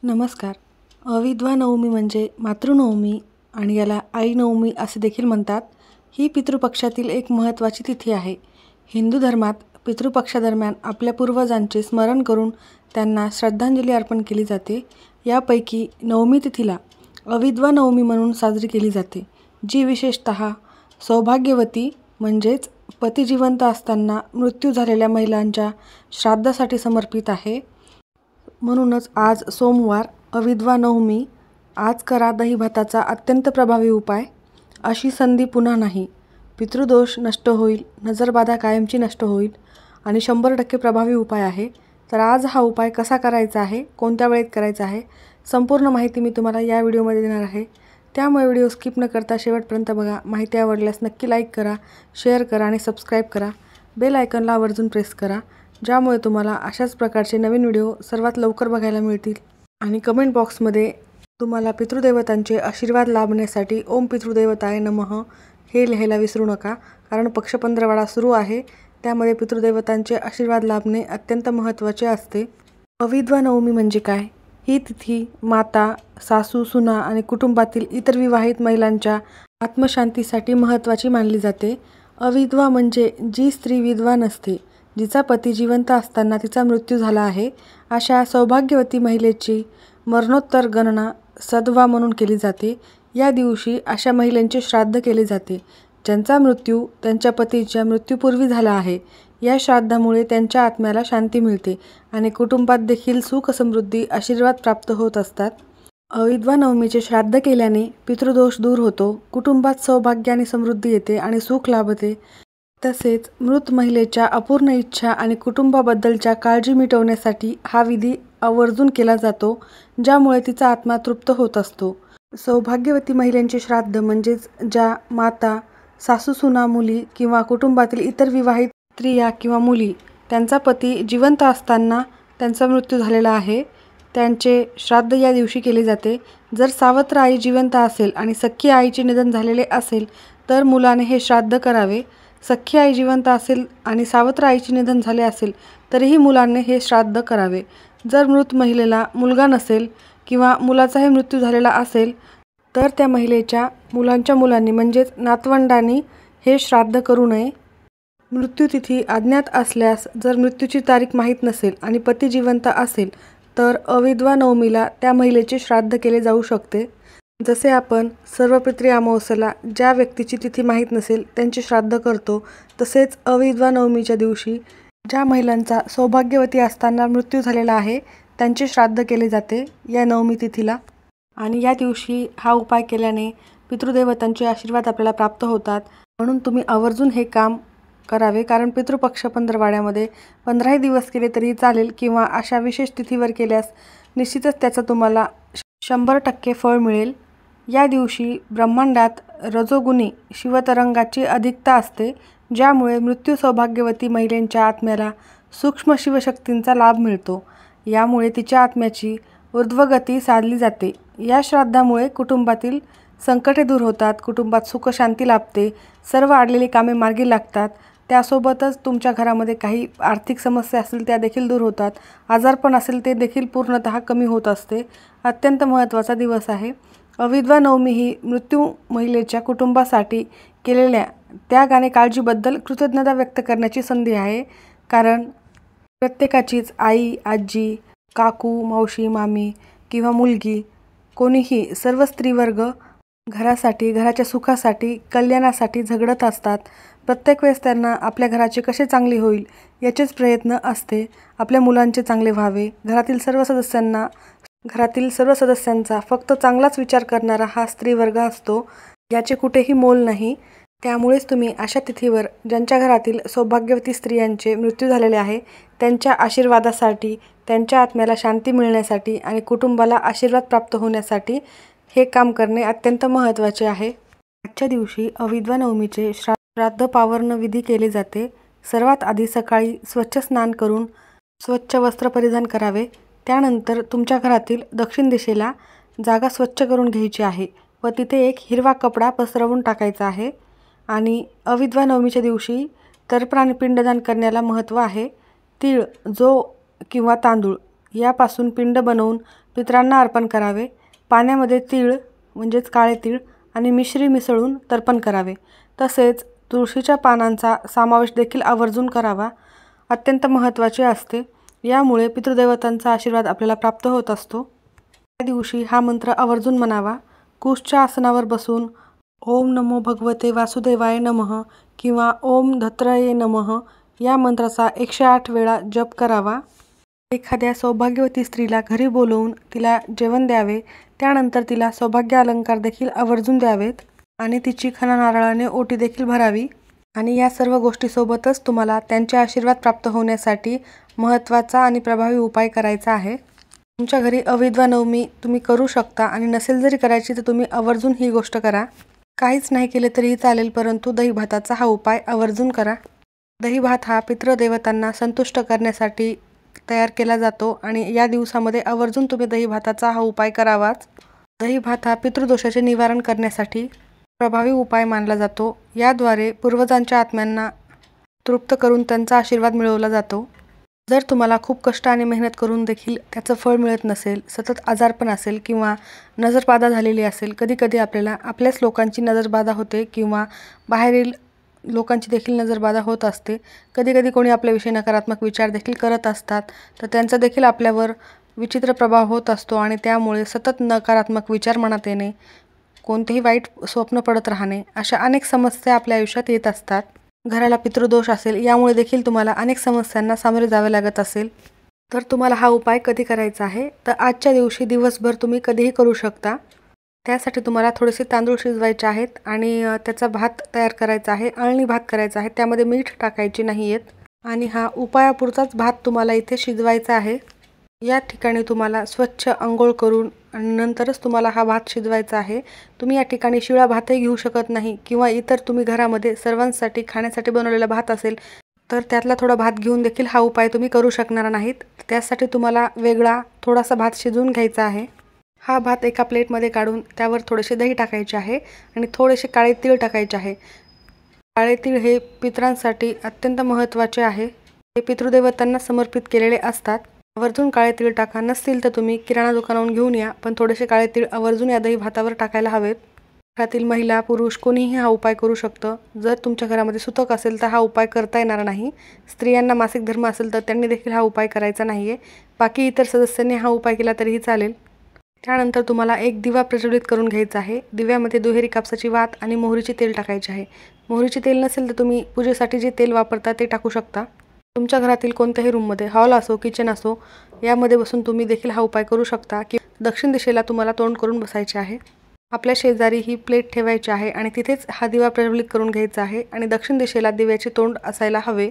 नमस्कार. विधवा नवमी म्हणजे मातृनवमी आणि याला आई नवमी असे देखील म्हणतात. ही पितृपक्षातील एक महत्त्वाची तिथी आहे. हिंदू धर्मात पितृपक्षादरम्यान आपल्या पूर्वजांचे स्मरण करून त्यांना श्रद्धांजली अर्पण केली जाते. यापैकी नवमी तिथीला अविधवा नवमी म्हणून साजरी केली जाते, जी विशेषतः सौभाग्यवती म्हणजेच पती जिवंत असताना मृत्यू झालेल्या महिलांच्या श्राद्धासाठी समर्पित आहे. म्हणूनच आज सोमवार अविधवा नवमी. आज करा दहीभाताचा अत्यंत प्रभावी उपाय. अशी संधी पुन्हा नाही. पितृदोष नष्ट होईल, नजरबाधा कायमची नष्ट होईल आणि 100% प्रभावी उपाय आहे. तर आज हा उपाय कसा करायचा आहे, कोणत्या वेळेत करायचा आहे, संपूर्ण माहिती मी तुम्हाला या व्हिडिओमध्ये देणार आहे. त्यामुळे व्हिडिओ स्किप न करता शेवटपर्यंत बघा. माहिती आवडल्यास नक्की लाईक करा, शेअर करा आणि सबस्क्राईब करा. बेल आयकॉनला आवर्जून प्रेस करा, ज्यामुळे तुम्हाला अशाच प्रकारचे नवीन व्हिडिओ सर्वात लवकर बघायला मिळतील. आणि कमेंट बॉक्समध्ये तुम्हाला पितृदेवतांचे आशीर्वाद लाभण्यासाठी ओम पितृदेवताय नमः हे लिहायला विसरू नका. कारण पक्ष पंधरवडा सुरू आहे, त्यामध्ये पितृदेवतांचे आशीर्वाद लाभणे अत्यंत महत्त्वाचे असते. अविधवा नवमी म्हणजे काय? ही तिथी माता, सासू, सुना आणि कुटुंबातील इतर विवाहित महिलांच्या आत्मशांतीसाठी महत्त्वाची मानली जाते. अविधवा म्हणजे जी स्त्री विधवा नसते, जिचा पती जिवंत असताना तिचा मृत्यू झाला आहे, अशा सौभाग्यवती महिलेची मरणोत्तर गणना सदवा म्हणून केली जाते. या दिवशी अशा महिलांचे श्राद्ध केले जाते, ज्यांचा मृत्यू त्यांच्या पतीच्या मृत्यूपूर्वी झाला आहे. या श्राद्धामुळे त्यांच्या आत्म्याला शांती मिळते आणि कुटुंबात देखील सुख, समृद्धी, आशीर्वाद प्राप्त होत असतात. अविधवा नवमीचे श्राद्ध केल्याने पितृदोष दूर होतो, कुटुंबात सौभाग्य आणि समृद्धी येते आणि सुख लाभते. तसेच मृत महिलेच्या अपूर्ण इच्छा आणि कुटुंबाबद्दलच्या काळजी मिटवण्यासाठी हा विधी आवर्जून केला जातो, ज्यामुळे तिचा आत्मा तृप्त होत असतो. सौभाग्यवती महिलांचे श्राद्ध म्हणजेच ज्या माता, सासू, सुना, मुली किंवा कुटुंबातील इतर विवाहित स्त्रिया किंवा मुली त्यांचा पती जिवंत असताना त्यांचा मृत्यू झालेला आहे, त्यांचे श्राद्ध या दिवशी केले जाते. जर सावत्र आई जिवंत असेल आणि सख्खी आईचे निधन झालेले असेल तर मुलाने हे श्राद्ध करावे. सख्खी आई जिवंत असेल आणि सावत्र आईचे निधन झाले असेल तरीही मुलांनी हे श्राद्ध करावे. जर मृत महिलेला मुलगा नसेल किंवा मुलाचाही मृत्यू झालेला असेल तर त्या महिलेच्या मुलांच्या मुलांनी म्हणजेच नातवंडांनी हे श्राद्ध करू नये. मृत्यूतिथी अज्ञात असल्यास, जर मृत्यूची तारीख माहीत नसेल आणि पती जिवंत असेल तर अविधवा नवमीला त्या महिलेचे श्राद्ध केले जाऊ शकते. जसे आपण सर्व पितृ अमावस्येला ज्या व्यक्तीची तिथी माहीत नसेल त्यांचे श्राद्ध करतो, तसेच अविधवा नवमीच्या दिवशी ज्या महिलांचा सौभाग्यवती असताना मृत्यू झालेला आहे त्यांचे श्राद्ध केले जाते या नवमी तिथीला. आणि या दिवशी हा उपाय केल्याने पितृदेवतांचे आशीर्वाद आपल्याला प्राप्त होतात. म्हणून तुम्ही आवर्जून हे काम करावे. कारण पितृपक्ष पंधरवाड्यामध्ये 15 दिवस केले तरी चालेल किंवा अशा विशेष तिथीवर केल्यास निश्चितच त्याचा तुम्हाला 100% फळ मिळेल. या दिवशी ब्रह्मांडात रजोगुणी शिवतरंगाची अधिकता असते, ज्यामुळे मृत्यू सौभाग्यवती महिलेच्या आत्म्याला सूक्ष्म शिवशक्तींचा लाभ मिळतो. यामुळे तिच्या आत्म्याची ऊर्ध्वगती साधली जाते. या श्राद्धामुळे कुटुंबातील संकटे दूर होतात, कुटुंबात सुखशांती लाभते, सर्व अडलेली कामे मार्गी लागतात. त्यासोबतच तुमच्या घरामध्ये काही आर्थिक समस्या असतील त्या देखील दूर होतात, आजारपण असेल ते देखील पूर्णतः कमी होत असते. अत्यंत महत्त्वाचा दिवस आहे. अविधवा नवमी ही मृत्यू महिलेच्या कुटुंबासाठी केलेल्या त्याग आणि काळजीबद्दल कृतज्ञता व्यक्त करण्याची संधी आहे. कारण प्रत्येकाचीच आई, आजी, काकू, मावशी, मामी किंवा मुलगी, कोणीही सर्व स्त्रीवर्ग घरासाठी, घराच्या सुखासाठी, कल्याणासाठी झगडत असतात. प्रत्येक वेळेस त्यांना आपल्या घराचे कसे चांगले होईल याचेच प्रयत्न असते. आपल्या मुलांचे चांगले व्हावे, घरातील सर्व सदस्यांचा फक्त चांगलाच विचार करणारा हा स्त्रीवर्ग असतो, याचे कुठेही मोल नाही. त्यामुळेच तुम्ही अशा तिथीवर ज्यांच्या घरातील सौभाग्यवती स्त्रियांचे मृत्यू झालेले आहे त्यांच्या आशीर्वादासाठी, त्यांच्या आत्म्याला शांती मिळण्यासाठी आणि कुटुंबाला आशीर्वाद प्राप्त होण्यासाठी हे काम करणे अत्यंत महत्त्वाचे आहे. आजच्या दिवशी अविधवा नवमीचे श्राद्ध पावरण विधी केले जाते. सर्वात आधी सकाळी स्वच्छ स्नान करून स्वच्छ वस्त्र परिधान करावे. त्यानंतर तुमच्या घरातील दक्षिण दिशेला जागा स्वच्छ करून घ्यायची आहे व तिथे एक हिरवा कपडा पसरवून टाकायचा आहे. आणि अविधवा नवमीच्या दिवशी तर्पण आणि पिंडदान करण्याला महत्त्व आहे. तीळ, जो किंवा तांदूळ यापासून पिंड बनवून पितरांना अर्पण करावे. पाण्यामध्ये तीळ म्हणजेच काळे तीळ आणि मिश्री मिसळून तर्पण करावे. तसेच तुळशीच्या पानांचा समावेश देखील आवर्जून करावा. अत्यंत महत्त्वाचे असते. यामुळे पितृदेवतांचा आशीर्वाद आपल्याला प्राप्त होत असतो. त्या दिवशी हा मंत्र आवर्जून म्हणावा. कुशच्या आसनावर बसून ओम नमो भगवते वासुदेवाय नमः किंवा ओम धत्रये नमः या मंत्राचा 108 वेळा जप करावा. एखाद्या सौभाग्यवती स्त्रीला घरी बोलवून तिला जेवण द्यावे. त्यानंतर तिला सौभाग्य अलंकार देखील आवर्जून द्यावेत आणि तिची खणा नारळाने ओटी देखील भरावी. आणि या सर्व गोष्टीसोबतच तुम्हाला त्यांचे आशीर्वाद प्राप्त होण्यासाठी महत्त्वाचा आणि प्रभावी उपाय करायचा आहे. तुमच्या घरी अविद्वा नवमी तुम्ही करू शकता आणि नसेल जरी करायची तर तुम्ही आवर्जून ही गोष्ट करा. काहीच नाही केले तरीही चालेल, परंतु दही भाताचा हा उपाय आवर्जून करा. दही भात हा पितृदेवतांना संतुष्ट करण्यासाठी तयार केला जातो आणि या दिवसामध्ये आवर्जून तुम्ही दही भाताचा हा उपाय करावाच. दही भात हा पितृदोषाचे निवारण करण्यासाठी प्रभावी उपाय मानला जातो. याद्वारे पूर्वजांच्या आत्म्यांना तृप्त करून त्यांचा आशीर्वाद मिळवला जातो. जर तुम्हाला खूप कष्ट आणि मेहनत करून देखील त्याचं फळ मिळत नसेल, सतत आजारपण असेल किंवा नजरबाधा झालेली असेल, कधीकधी आपल्याला आपल्याच लोकांची नजरबाधा होते किंवा बाहेरील लोकांची देखील नजरबाधा होत असते. कधीकधी कोणी आपल्याविषयी नकारात्मक विचार देखील करत असतात, तर त्यांचा देखील आपल्यावर विचित्र प्रभाव होत असतो आणि त्यामुळे सतत नकारात्मक विचार मनात येणे, कोणतेही वाईट स्वप्न पडत राहणे, अशा अनेक समस्या आपल्या आयुष्यात येत असतात. घराला पितृदोष असेल यामुळे देखील तुम्हाला अनेक समस्यांना सामोरे जावे लागत असेल, तर तुम्हाला हा उपाय कधी करायचा आहे तर आजच्या दिवशी दिवसभर तुम्ही कधीही करू शकता. त्यासाठी तुम्हाला थोडेसे तांदूळ शिजवायचे आहेत आणि त्याचा भात तयार करायचा आहे. अळणी भात करायचा आहे. त्यामध्ये मीठ टाकायचे नाही आहेत आणि हा उपायापुरताच भात तुम्हाला इथे शिजवायचा आहे. या ठिकाणी तुम्हाला स्वच्छ अंघोळ करून आणि नंतरच तुम्हाला हा भात शिजवायचा आहे. तुम्ही या ठिकाणी शिळा भातही घेऊ शकत नाही किंवा इतर तुम्ही घरामध्ये सर्वांसाठी खाण्यासाठी बनवलेला भात असेल तर त्यातला थोडा भात घेऊन देखील हा उपाय तुम्ही करू शकणार नाहीत. त्यासाठी तुम्हाला वेगळा थोडासा भात शिजवून घ्यायचा आहे. हा भात एका प्लेटमध्ये काढून त्यावर थोडेसे दही टाकायचे आहे आणि थोडेसे काळे तीळ टाकायचे आहे. काळे तीळ हे पितरांसाठी अत्यंत महत्त्वाचे आहे. हे पितृदेवतांना समर्पित केलेले असतात. आवर्जून काळे तीळ टाका. नसतील तर तुम्ही किराणा दुकानावरून घेऊन या, पण थोडेसे काळे तीळ आवर्जून या दही भातावर टाकायला हवेत. घरातील महिला पुरुष कोणीही हा उपाय करू शकतं. जर तुमच्या घरामध्ये सुतक असेल तर हा उपाय करता येणार नाही. स्त्रियांना मासिक धर्म असेल तर त्यांनी देखील हा उपाय करायचा नाही आहे. बाकी इतर सदस्यांनी हा उपाय केला तरीही चालेल. त्यानंतर तुम्हाला एक दिवा प्रज्वलित करून घ्यायचा आहे. दिव्यामध्ये दुहेरी कापसाची वात आणि मोहरीचे तेल टाकायचे आहे. मोहरीचे तेल नसेल तर तुम्ही पूजेसाठी जे तेल वापरता ते टाकू शकता. तुमच्या घरातील कोणत्याही रूममध्ये, हॉल असो किचन असो, यामध्ये बसून तुम्ही देखील हा उपाय करू शकता. की दक्षिण दिशेला तुम्हाला तोंड करून बसायचे आहे. आपल्या शेजारी ही प्लेट ठेवायची आहे आणि तिथेच हा दिवा प्रज्वलित करून घ्यायचा आहे आणि दक्षिण दिशेला दिव्याचे तोंड असायला हवे.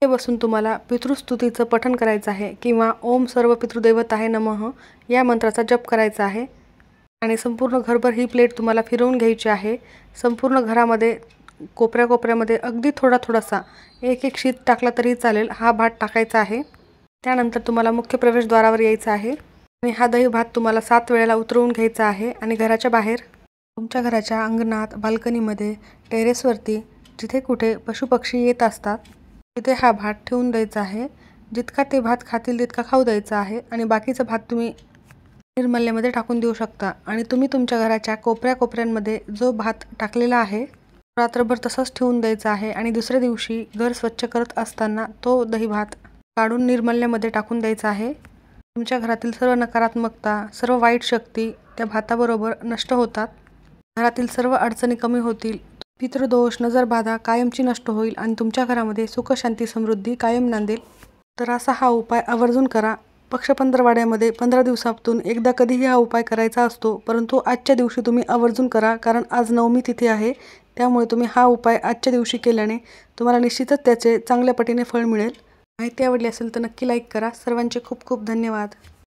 ते बसून तुम्हाला पितृस्तुतीचं पठण करायचं आहे किंवा ओम सर्व पितृदेवताय नमः या मंत्राचा जप करायचा आहे आणि संपूर्ण घरभर ही प्लेट तुम्हाला फिरवून घ्यायची आहे. संपूर्ण घरामध्ये कोपऱ्यामध्ये अगदी थोडासा एक शीत टाकला तरी चालेल, हा भात टाकायचा आहे. त्यानंतर तुम्हाला मुख्य प्रवेशद्वारावर यायचं आहे आणि हा दही भात तुम्हाला 7 वेळेला उतरवून घ्यायचा आहे आणि घराच्या बाहेर, तुमच्या घराच्या अंगणात, बाल्कनीमध्ये, टेरेसवरती जिथे कुठे पशुपक्षी येत असतात तिथे हा भात ठेवून द्यायचा आहे. जितका ते भात खातील तितका खाऊ द्यायचा आहे आणि बाकीचा भात तुम्ही निर्मल्यामध्ये टाकून देऊ शकता. आणि तुम्ही तुमच्या घराच्या कोपऱ्यामध्ये जो भात टाकलेला आहे रात्रभर तसंच ठेवून द्यायचा आहे आणि दुसऱ्या दिवशी घर स्वच्छ करत असताना तो दही भात काढून निर्मल्यामध्ये टाकून द्यायचा आहे. तुमच्या घरातील सर्व नकारात्मकता, सर्व वाईट शक्ती त्या भाताबरोबर नष्ट होतात. घरातील सर्व अडचणी कमी होतील. पितृदोष, नजरबाधा कायमची नष्ट होईल आणि तुमच्या घरामध्ये सुख, शांती, समृद्धी कायम नांदेल. तर असा हा उपाय आवर्जून करा. पक्षपंधरवाड्यामध्ये 15 दिवसातून एकदा कधीही हा उपाय करायचा असतो, परंतु आजच्या दिवशी तुम्ही आवर्जून करा. कारण आज नवमी तिथी आहे. त्यामुळे तुम्ही हा उपाय आजच्या दिवशी केल्याने तुम्हाला निश्चितच त्याचे चांगल्या पटीने फळ मिळेल. माहिती आवडली असेल तर नक्की लाईक करा. सर्वांचे खूप खूप धन्यवाद.